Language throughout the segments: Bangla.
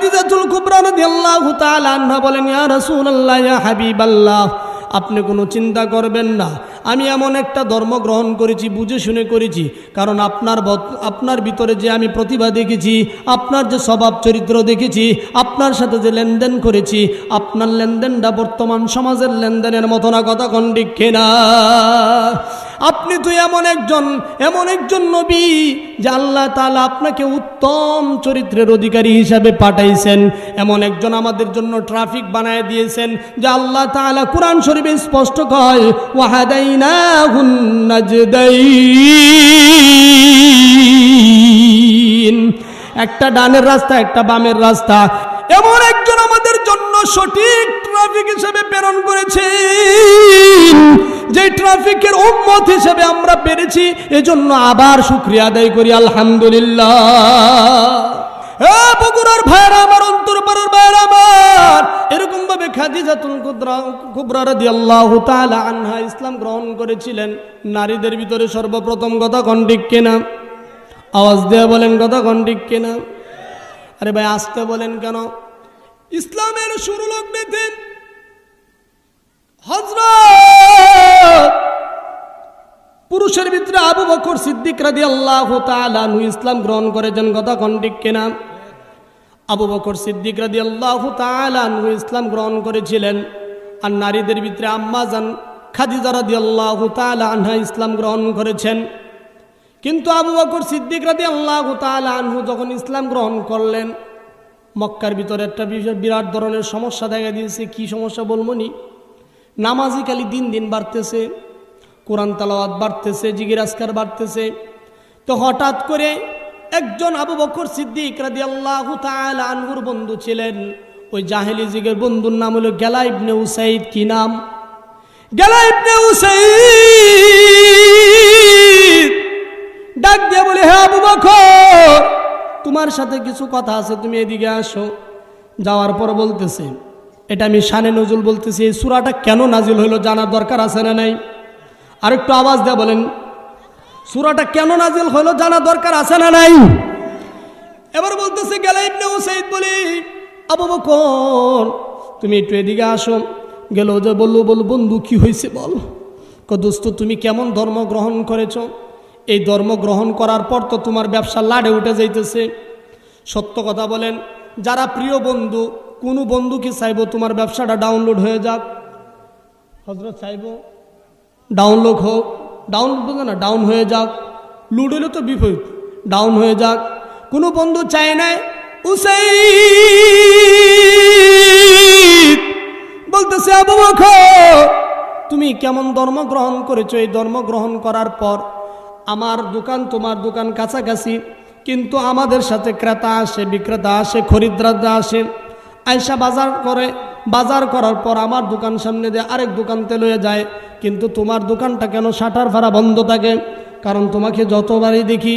খাদিজাতুল কুবরা রাদিয়াল্লাহু তাআলা আনহা বলেন, ইয়া রাসূলুল্লাহ, ইয়া হাবিবাল্লাহ, আপনি কোনো চিন্তা করবেন না, আমি এমন একটা ধর্ম গ্রহণ করেছি, বুঝে শুনে করেছি, কারণ আপনার ভিতরে যে আমি প্রতিভা দেখেছি, আপনার যে স্বভাব চরিত্র দেখেছি, আপনার সাথে যে লেনদেন করেছি, আপনার লেনদেনটা বর্তমান সমাজের লেনদেনের মতো না, কথা কোন ঠিক কিনা? আপনি তো এমন একজন নবী যে আল্লাহ তাআলা আপনাকে উত্তম চরিত্রের অধিকারী হিসাবে পাঠাইছেন, এমন একজন আমাদের জন্য ট্রাফিক বানায় দিয়েছেন যে আল্লাহ তাআলা কুরআন শরীফে স্পষ্ট কয়, ওয়াহাদাইনাহুন নাজদাইন, একটা ডানের রাস্তা, একটা বামের রাস্তা, এমন একজন আমাদের জন্য সঠিক ট্রাফিক হিসেবে প্রেরণ করেছেন, যে ট্রাফিকের উম্মত হিসেবে আমরা পেরেছি, এজন্য আবার শুকরিয়া আদায় করি, আলহামদুলিল্লাহ। বগুড়ার ভাইরা আমার, অন্তরপাড়ার ভাইরা আমার, এরকম ভাবে খাদিজাতুল কুবরা রাদিয়াল্লাহু তাআলা আনহা ইসলাম গ্রহণ করেছিলেন নারীদের ভিতরে সর্বপ্রথম, কথা কোন ঠিক কিনা? আওয়াজ দিয়ে বলেন, কথা কোন ঠিক কিনা? আরে ভাই আসতে বলেন কেন? ইসলামের শুরু লগ্নেতে হযরত পুরুষের ভিতরে আবু বকর সিদ্দিক রাদিয়াল্লাহু তাআলা আনহু ইসলাম গ্রহণ করেছেন, কথা কোন ঠিক কিনা? আবু বকর সিদ্দিক রাদিয়াল্লাহু তাআলা আনহু ইসলাম গ্রহণ করেছিলেন। আর নারীদের ভিতরে আম্মা জান খাদিজা রাদিয়াল্লাহু তাআলা আনহা ইসলাম গ্রহণ করেছেন। কিন্তু আবু বকর সিদ্দিক রাদিয়াল্লাহু তাআলা আনহু যখন ইসলাম গ্রহণ করলেন, মক্কার ভিতরে একটা বিরাট ধরনের সমস্যা দেখা দিয়েছে। কি সমস্যা বলবো নি? নামাজি খালি দিন দিন বাড়তেছে, কোরআন তেলাওয়াত বাড়তেছে, জিকির আজকার বাড়তেছে। তো হঠাৎ করে একজন আবু বকর সিদ্দিক রাদিয়াল্লাহু তাআলা আনহুর বন্ধু ছিলেন, ওই জাহেলি যুগের বন্ধুর নাম হলো গেলা ইবনে উসাইদ। কি নাম? গেলা ইবনে উসাইদ ডাক দিয়ে বলে, হে আবু বকর, তোমার সাথে কিছু কথা আছে, তুমি এদিকে আসো। যাওয়ার পর বলতেছে, এটা আমি শানে নজুল বলতেছি, এই সূরাটা কেন নাজিল হইলো জানার দরকার আছে না নাই? আর একটু আওয়াজ দিয়ে বলেন, সূরাটা কেন নাজিল হইলো জানার দরকার আছে না নাই? এবার বলতেছে গেলা ইবনে উসাইদ বলি, আবু বকর তুমি একটু এদিকে আসো। গেল যে বলল, বন্ধু কি হয়েছে বল। দোস্ত, তুমি কেমন ধর্ম গ্রহণ করেছো? এই ধর্ম গ্রহণ করার পর তো তোমার ব্যবসা লাড়ে উঠে যাইতেছে। সত্য কথা বলেন, যারা প্রিয় বন্ধু, কোনো বন্ধু কি চাইবো তোমার ব্যবসাটা ডাউনলোড হয়ে যাক? হযরত চাইবো ডাউনলোড হোক, ডাউনলোড না ডাউন হয়ে যাক। লুড হইলে তো বিপরীত, ডাউন হয়ে যাক। কোনো বন্ধু চায় নাই। উসাইদ বলতেছে, আবু বকর তুমি কেমন ধর্ম গ্রহণ করেছো? এই ধর্ম গ্রহণ করার পর আমার দোকান তোমার দোকান কাছাকাছি, কিন্তু আমাদের সাথে ক্রেতা আসে, বিক্রেতা আসে, খরিদ্দাররা আসে, আয়সা বাজার করে। বাজার করার পর আমার দোকান সামনে দিয়ে আরেক দোকানতে লয়ে যায়, কিন্তু তোমার দোকানটা কেন শাটার ফাড়া বন্ধ থাকে? কারণ তোমাকে যতবারই দেখি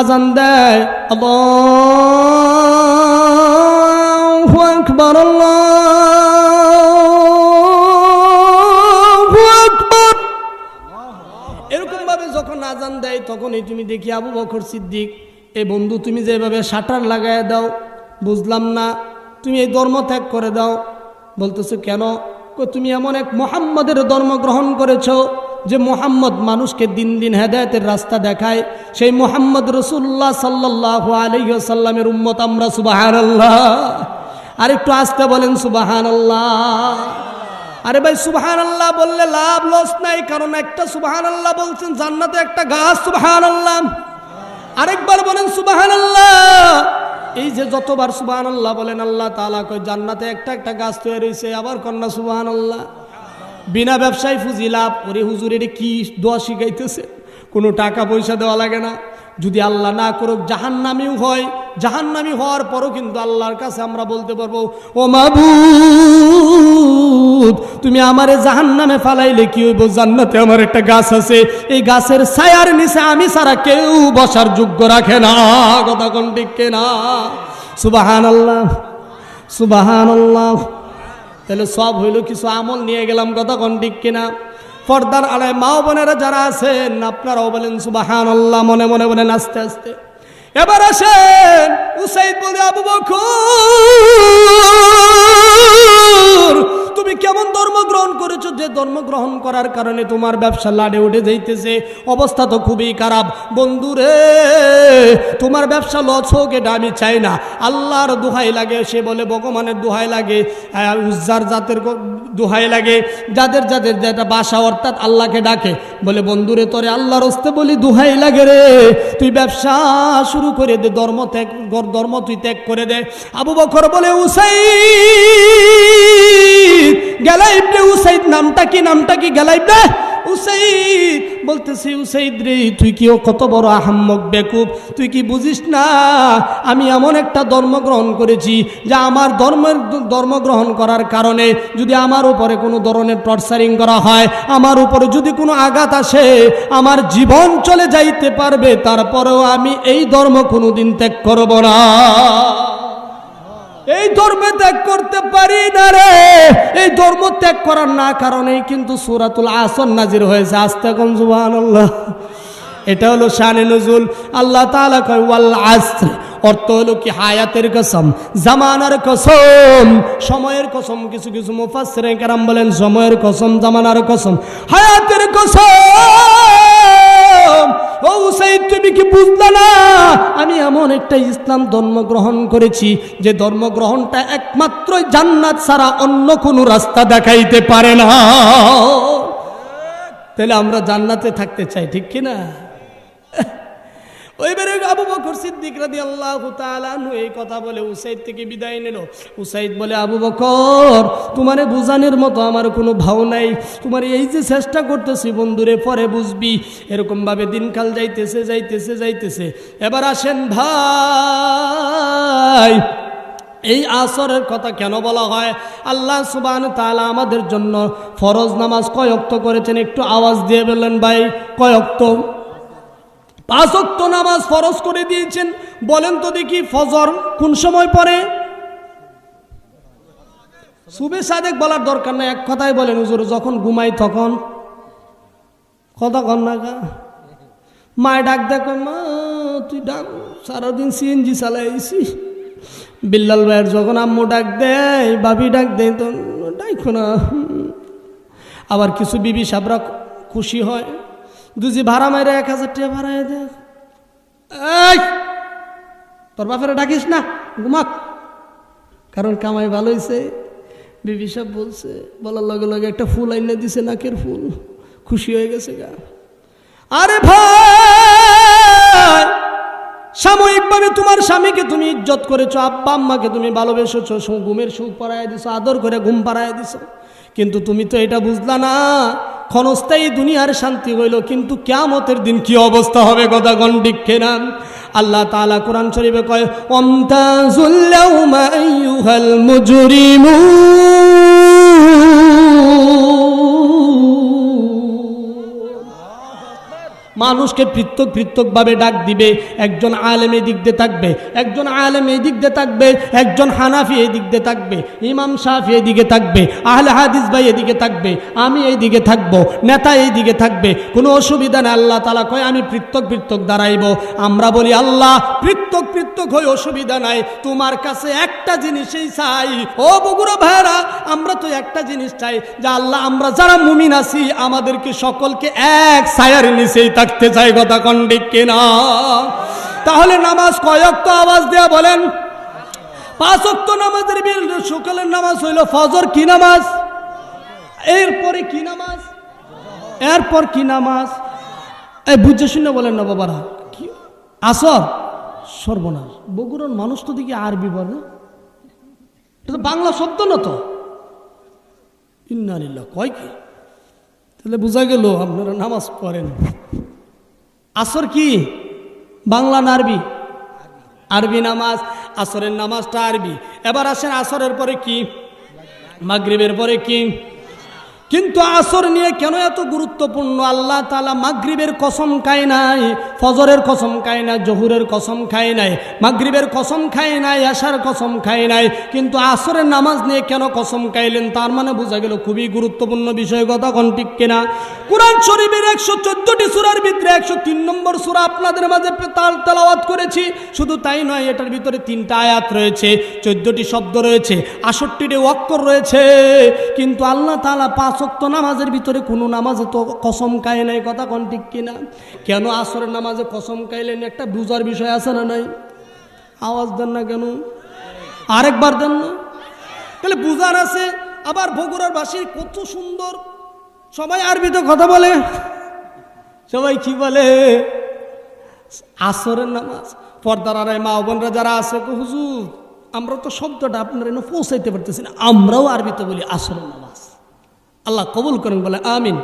আজান দেয়, আল্লাহু আকবার, আল্লাহু আকবার, এরকম ভাবে যখন আজান দেয় তখনই তুমি দেখি আবু বকর সিদ্দিক, এ বন্ধু তুমি যেভাবে শাটার লাগায় দাও, বুঝলাম না, তুমি এই ধর্ম ত্যাগ করে দাও। বলতেছো কেন? তুমি এমন এক মুহাম্মদের ধর্ম গ্রহণ করেছো যে মুহাম্মদ মানুষকে দিন দিন হেদায়েতের রাস্তা দেখায়। সেই মুহাম্মদ রাসূলুল্লাহ সাল্লাল্লাহু আলাইহি ওয়াসাল্লামের উম্মত আমরা, সুবহানাল্লাহ। আর একটু আস্তে বলেন সুবহানাল্লাহ। আরে ভাই সুবহানাল্লাহ বললে লাভ লস নাই, কারণ একটা সুবহানাল্লাহ বলছেন জান্নাতে একটা গাছ, সুবহানাল্লাহ। আরেকবার বলেন সুবহানাল্লাহ। এই যে যতবার সুবহানাল্লাহ বলেন, আল্লাহ তাআলা কয় জান্নাতে একটা একটা গাছ তৈরি হয়েছে। আবার কন্যা সুবহানাল্লাহ। বিনা ব্যবসায় ফুজি লাভ। ওরে হুজুর, এটা কি দোয়া শিখাইতেছে? কোনো টাকা পয়সা দেওয়া লাগে না। যদি আল্লাহ না করুক জাহান্নামীও হয়, জাহান্নামী হওয়ার পরও কিন্তু আল্লাহর কাছে আমরা বলতে পারবো, ও মাবুদ তুমি আমারে জাহান্নামে ফালাইলে কি হইব? জান্নাতে আমার একটা গাছ আছে, এই গাছের ছায়ার নিচে আমি ছাড়া কেউ বসার যোগ্য রাখে না। কথা কোন ঠিক কিনা? সুবহানাল্লাহ, সুবহানাল্লাহ। তাহলে সব হইল কিছু আমল নিয়ে গেলাম, কথা কোন ঠিক কিনা? পর্দার আলায় মা বোনেরা যারা আছেন আপনারাও বলেন সুবহানাল্লাহ, মনে মনে বলেন আস্তে আস্তে। এবার আসেন উসাইদ বলে, আবু বকর ধর্ম গ্রহণ করার কারণে তোমার ব্যবসা লাডে উঠে যাইতেছে, অবস্থা তো খুবই খারাপ। বন্ধুরে, তোমার ব্যবসা লস হোক এটা আমি চাই না। আল্লাহর দোহাই লাগে, সে বলে ভগবানের দোহাই লাগে, উজ্জার জাতের দোহাই লাগে, যাদের যাদের যেটা বাসা অর্থাৎ আল্লাহকে ডাকে, বলে বন্ধুরে তোরে আল্লাহর হস্তে বলি দোহাই লাগে রে, তুই ব্যবসা শুরু করে দে, ধর্ম তুই ত্যাগ করে দে। আবু বকর বলে উসাইদ, গালাইব রে উসাইদ, নামটা কি গালাইব রে উসাইদ। বলতেছি উসাইদ রে, তুই কি কত বড় আহাম্মক বেকুব, তুই কি বুঝিস না আমি এমন একটা ধর্ম গ্রহণ করেছি যা আমার ধর্ম গ্রহণ করার কারণে যদি আমার উপরে কোনো ধরনের টর্চারিং করা হয়, আমার উপরে যদি কোনো আঘাত আসে, আমার জীবন চলে যাইতে পারবে, তারপরেও আমি এই ধর্ম কোনোদিন ত্যাগ করব না, এই ধর্মে ত্যাগ করতে পারি না রে। এই ধর্ম ত্যাগ করার না কারণেই কিন্তু সূরাতুল আসর নাজির হয়েছে। আস্তে কোন সুবহানাল্লাহ। এটা হলো শানে নুজুল। আল্লাহ তাআলা কয় ওয়াল আসর, অর্থ হলো কি হায়াতের কসম, জামানার কসম, সময়ের কসম। কিছু কিছু মুফাসসিরিন কেরাম বলেন সময়ের কসম, জামানার কসম, হায়াতের কসম। ও উসাইদ, তুমি কি বুঝলা না আমি এমন একটা ইসলাম ধর্ম গ্রহণ করেছি যে ধর্ম গ্রহণটা একমাত্র জান্নাত ছাড়া অন্য কোনো রাস্তা দেখাইতে পারে না। তাহলে আমরা জান্নাতে থাকতে চাই, ঠিক কিনা? ওইবারে আবু বকর সিদ্দিক রাদিয়াল্লাহু তাআলা আনহু এই কথা বলে উসাইদ থেকে বিদায় নিল। উসাইদ বলে আবু বকর, তোমারে বুঝানোর মতো আমার কোনো ভাও নাই, তোমার এই যে চেষ্টা করতেছি বন্ধুরে পরে বুঝবি। এরকম ভাবে দিনকাল যাইতেছে। এবার আসেন ভাই, এই আসরের কথা কেন বলা হয়? আল্লাহ সুবহানাহু তাআলা আমাদের জন্য ফরজ নামাজ কয় ওয়াক্ত করেছেন, একটু আওয়াজ দিয়ে বললেন ভাই, কয় ওয়াক্ত? 5 ওয়াক্ত নামাজ ফরজ করে দিয়েছেন। বলেন তো দেখি ফজর কোন সময় পড়ে? সুবে সাদেক বলার দরকার নাই, এক কথাই বলেন হুজুর, যখন ঘুমাই তখন। কথা কন না গা, মায় ডাক দেখো, মা তুই ডাক, সারাদিন সিএনজি চালাইছি। বিল্লাল ভাইয়ের যখন আম্মু ডাক দেয়, বাবি ডাক দেয়, তো ডাকো না। আবার কিছু বিবি সাবরা খুশি হয়, দুজি ভাড়া মাইরে 1000 টাকা ভাড়ায় দে, এই তোর বাপেরা ডাকিস না, ঘুমাক, কারণ কামাই ভালো হয়েছে। বিবি সাহেব বলছে, বলার লগে লগে একটা ফুল আইনে দিছে, নাকের ফুল, খুশি হয়ে গেছে গা। আরে ভাই, সাময়িকভাবে তোমার স্বামীকে তুমি ইজ্জত করেছো, আব্বা আম্মাকে তুমি ভালোবেসেছো, ঘুমের সুখ পড়ায় দিছো, আদর করে ঘুম পাড়ায় দিছো, কিন্তু তুমি তো এটা বুঝলা না ক্ষণস্থায়ী দুনিয়ার শান্তি হইল, কিন্তু কিয়ামতের দিন কি অবস্থা হবে, কথা কোন ঠিক কিনা? আল্লাহ তাআলা কোরআন শরীফে কয় ওয়ামতাজুল ইয়াউমা আইয়ুহাল মুজরিমুন। মানুষকে পৃথক পৃথকভাবে ডাক দিবে, একজন আলেম এই দিক দিয়ে থাকবে, একজন আলেম এই দিক দিয়ে থাকবে, একজন হানাফি এই দিক দিয়ে থাকবে, ইমাম শাফি এই দিকে থাকবে, আহলে হাদিস ভাই এদিকে থাকবে, আমি এই দিকে থাকবো, নেতা এই দিকে থাকবে, কোনো অসুবিধা নেই। আল্লাহ তাআলা কয় আমি পৃথক পৃথক দাঁড়াইব। আমরা বলি আল্লাহ পৃথক পৃথক হয়ে অসুবিধা নাই, তোমার কাছে একটা জিনিসই চাই। ও বগুড়া ভাইরা, আমরা তো একটা জিনিস চাই যে আল্লাহ আমরা যারা মুমিন আছি আমাদেরকে সকলকে এক ছায়ার নিচেই থাকতে চাই, কথা কোন ঠিক কিনা? তাহলে নামাজ কয় ওয়াক্ত? আওয়াজ দেয়া বলেন। 5 ওয়াক্ত নামাজের সকালের নামাজ হইল ফজর। কি নামাজ? এরপরে কি নামাজ? এরপর কি নামাজ? এই বুঝে শুনে বলেন না বাবারা। আসর? সর্বনাশ, বগুড়ার মানুষ তো দেখি আরবি বলে, এটা তো বাংলা শব্দ না তো। ইন্না লিল্লাহ কয় কি? তাহলে বোঝা গেল আপনারা নামাজ পড়েন। আসর কি বাংলা না আরবি? আরবি নামাজ। আসরের নামাজটা আরবি। এবার আসেন আসরের পরে কি? মাগরিবের পরে কি? কিন্তু আসর নিয়ে কেন এত গুরুত্বপূর্ণ? আল্লাহ তাআলা মাগরিবের কসম খায় নাই, ফজরের কসম খায় নাই, জোহরের কসম খায় নাই, মাগরিবের কসম খায় নাই, এশার কসম খায় নাই, কিন্তু আসরের নামাজ নিয়ে কেন কসম খাইলেন? তার মানে বোঝা গেল খুবই গুরুত্বপূর্ণ বিষয়, কথা কোন ঠিক কিনা? কুরআন শরীফের 114টি সূরার ভিতরে 103 নম্বর সূরা আপনাদের মাঝে তেলাওয়াত করেছি। শুধু তাই নয়, এটার ভিতরে 3টা আয়াত রয়েছে, 14টি শব্দ রয়েছে, 68টি অক্ষর রয়েছে, কিন্তু আল্লাহ তাআলা 5 ওয়াক্ত নামাজের ভিতরে কোনো নামাজে তো কসম খায় নাই, কথা কোন ঠিক কিনা? কেন আসরের নামাজে কসম খাইলেন? একটা বুঝার বিষয় আছে না নাই? আওয়াজ দেন না কেন? আরেকবার দেন না? তাহলে বুঝার আছে। আবার বগুড়ার ভাষী কত সুন্দর, সবাই আরবিতে কথা বলে। সবাই কি বলে? আসরের নামাজ। পর্দার আড়ায় মা বোনরা যারা আছে, হুজুর আমরা তো শব্দটা আপনার এনে পৌঁছাইতে পারতেছি না, আমরাও আরবিতে বলি আসরের নামাজ। আল্লাহ কবুল করেন, বলে আমিন।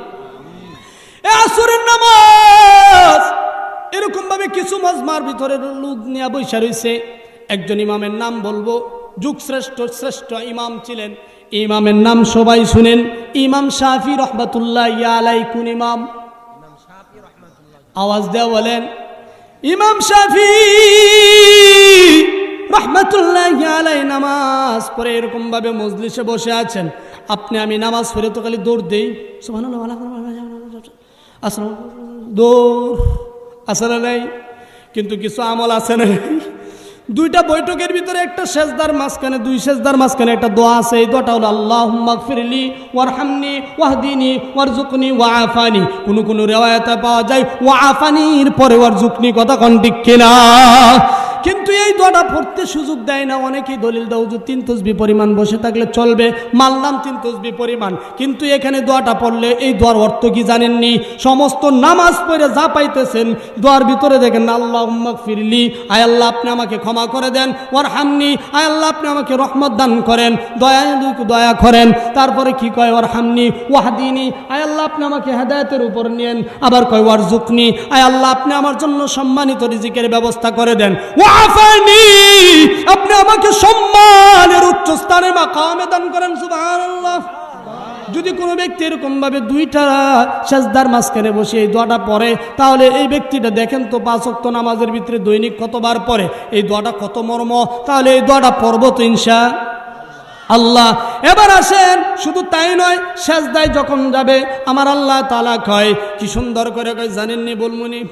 আসরের নামাজ এরকম ভাবে কিছু মজমার ভিতরে লোক নিয়ে বৈশা রয়েছে। একজন ইমামের নাম বলবো, যুগ শ্রেষ্ঠ শ্রেষ্ঠ ইমাম ছিলেন। ইমামের নাম সবাই শুনেন, ইমাম শাফি রহমাতুল্লাহ আলাই। কোন ইমাম? আওয়াজ দেওয়া বলেন। ইমাম শাফি রহমাতুল্লাহ আলাই নামাজ পড়ে এরকম ভাবে মজলিসে বসে আছেন। আপনি আমি নামাজ পড়ে তো খালি দৌড় দেই, সুবহানাল্লাহ দৌড় আসলে নাই, কিন্তু কিছু আমল আছে না। দুইটা বৈঠকের ভিতরে একটা সেজদার মাঝখানে, দুই সেজদার মাঝখানে একটা দোয়া আছে। এই দোয়াটা হলো আল্লাহুম্মা গফিরলি ওয়ারহামনি ওয়াহদিনি ওয়ারজুকনি ওয়াআফানি। কোন কোন রিওয়ায়াতে পাওয়া যায় ওয়াআফানির পরে ওয়ারজুকনি, কথা কোন ঠিক কিনা? কিন্তু এই দোয়াটা পড়তে সুযোগ দেয় না অনেকেই। দলিল দাও যে 3 তাসবিহ পরিমাণ বসে থাকলে চলবে, মানলাম 3 তাসবিহ পরিমাণ। কিন্তু এখানে দোয়াটা পড়লে এই দোয়ার অর্থ কি জানেননি? সমস্ত নামাজ পড়ে যা পাইতেছেন দোয়ার ভিতরে দেখেন আল্লাহুম্মা গফিরলি, আয় আল্লাহ আপনি আমাকে ক্ষমা করে দেন, ওয়ারহামনি, আয় আল্লাহ আপনি আমাকে রহমত দান করেন, দয়া করেন। তারপরে কি কয়? ওয়ারহামনি ওয়াহদিনি, আয় আল্লাহ আপনি আমাকে হেদায়েতের উপর নিয়েন। আবার কয় ওয়ারজুকনি, আয় আল্লাহ আপনি আমার জন্য সম্মানিত রিজিকের ব্যবস্থা করে দেন। ওয়াআফানি, আপনি আমাকে সম্মানের উচ্চ স্থানে মাকামে দান করেন। সুবহানাল্লাহ। যদি কোনো ব্যক্তি এরকম ভাবে দুইটা সেজদার মাঝখানে বসে এই দোয়াটা পড়ে, তাহলে এই ব্যক্তিটা দেখেন তো 5 ওয়াক্ত নামাজের ভিতরে দৈনিক কতবার পড়ে, এই দোয়াটা কত মর্ম। তাহলে এই দোয়াটা পড়বো তো ইনশাআল্লাহ। এবার আসেন, শুধু তাই নয়, সেজদায় যখন যাবে আমার আল্লাহ তাআলা কয়, কি সুন্দর করে কয় জানেননি? বলমুনি